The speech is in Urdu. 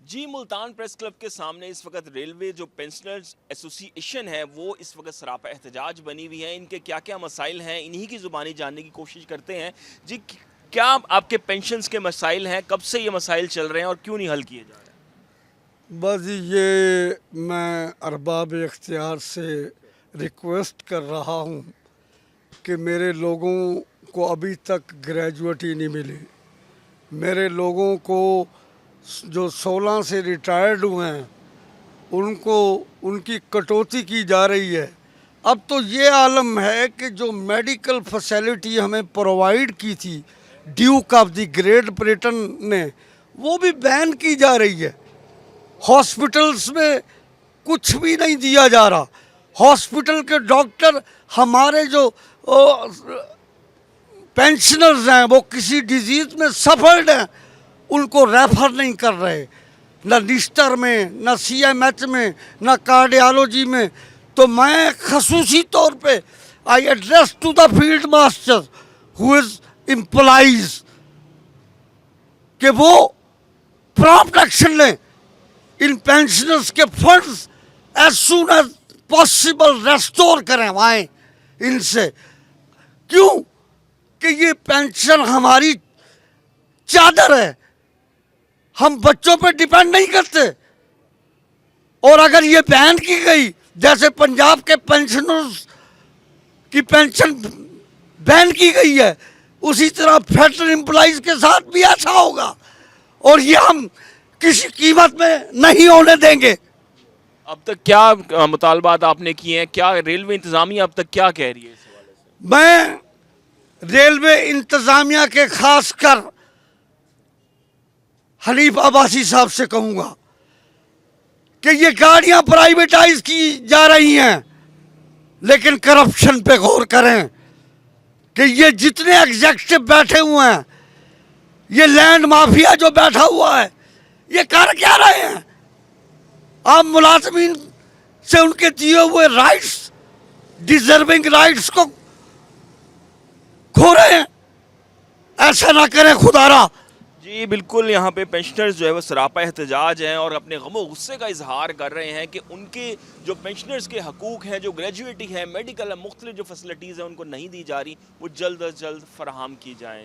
جی ملتان پریس کلب کے سامنے اس وقت ریلوے جو پینشنرز ایسوسی ایشن ہے وہ اس وقت سراپا احتجاج بنی ہوئی ہے. ان کے کیا کیا مسائل ہیں انہی کی زبانی جاننے کی کوشش کرتے ہیں. جی کیا آپ کے پینشنز کے مسائل ہیں, کب سے یہ مسائل چل رہے ہیں اور کیوں نہیں حل کیے جا رہے ہیں؟ بس یہ میں ارباب اختیار سے ریکویسٹ کر رہا ہوں کہ میرے لوگوں کو ابھی تک گریجویٹ ہی نہیں ملی. میرے لوگوں کو جو 16 سے ریٹائرڈ ہوئے ہیں ان کو ان کی کٹوتی کی جا رہی ہے. اب تو یہ عالم ہے کہ جو میڈیکل فیسلٹی ہمیں پرووائڈ کی تھی duke of the great Britain نے, وہ بھی بین کی جا رہی ہے. ہاسپٹلس میں کچھ بھی نہیں دیا جا رہا. ہاسپٹل کے ڈاکٹر ہمارے جو پینشنرز ہیں وہ کسی ڈیزیز میں سفرڈ ہیں, ان کو ریفر نہیں کر رہے, نہ نسٹر میں, نہ سی ایم ایچ میں, نہ کارڈیالوجی میں. تو میں خصوصی طور پہ I address to the field master who is employees کہ وہ پراپٹ ایکشن لیں, ان پینشنرز کے funds as soon as possible restore کریں وائیں ان سے. کیوں کہ یہ پینشن ہماری چادر ہے, ہم بچوں پہ ڈیپینڈ نہیں کرتے. اور اگر یہ بین کی گئی جیسے پنجاب کے پینشنرز کی پینشن بین کی گئی ہے, اسی طرح فیڈرل امپلائیز کے ساتھ بھی ایسا ہوگا, اور یہ ہم کسی قیمت میں نہیں ہونے دیں گے. اب تک کیا مطالبات آپ نے کیے ہیں, کیا ریلوے انتظامیہ اب تک کیا کہہ رہی ہے اس حوالے سے؟ میں ریلوے انتظامیہ کے خاص کر حنیف عباسی صاحب سے کہوں گا کہ یہ گاڑیاں پرائیویٹائز کی جا رہی ہیں, لیکن کرپشن پہ غور کریں کہ یہ جتنے ایگزیکٹو بیٹھے ہوئے ہیں, یہ لینڈ مافیا جو بیٹھا ہوا ہے, یہ کر کیا رہے ہیں؟ آپ ملازمین سے ان کے دیے ہوئے رائٹس, ڈیزرونگ رائٹس کو کھو رہے ہیں. ایسا نہ کریں خدا را. جی بالکل, یہاں پہ پینشنرز جو ہے وہ سراپا احتجاج ہیں اور اپنے غم و غصے کا اظہار کر رہے ہیں کہ ان کے جو پینشنرز کے حقوق ہیں, جو گریجویٹی ہے, میڈیکل ہے, مختلف جو فیسلٹیز ہیں ان کو نہیں دی جا رہی, وہ جلد از جلد فراہم کی جائیں.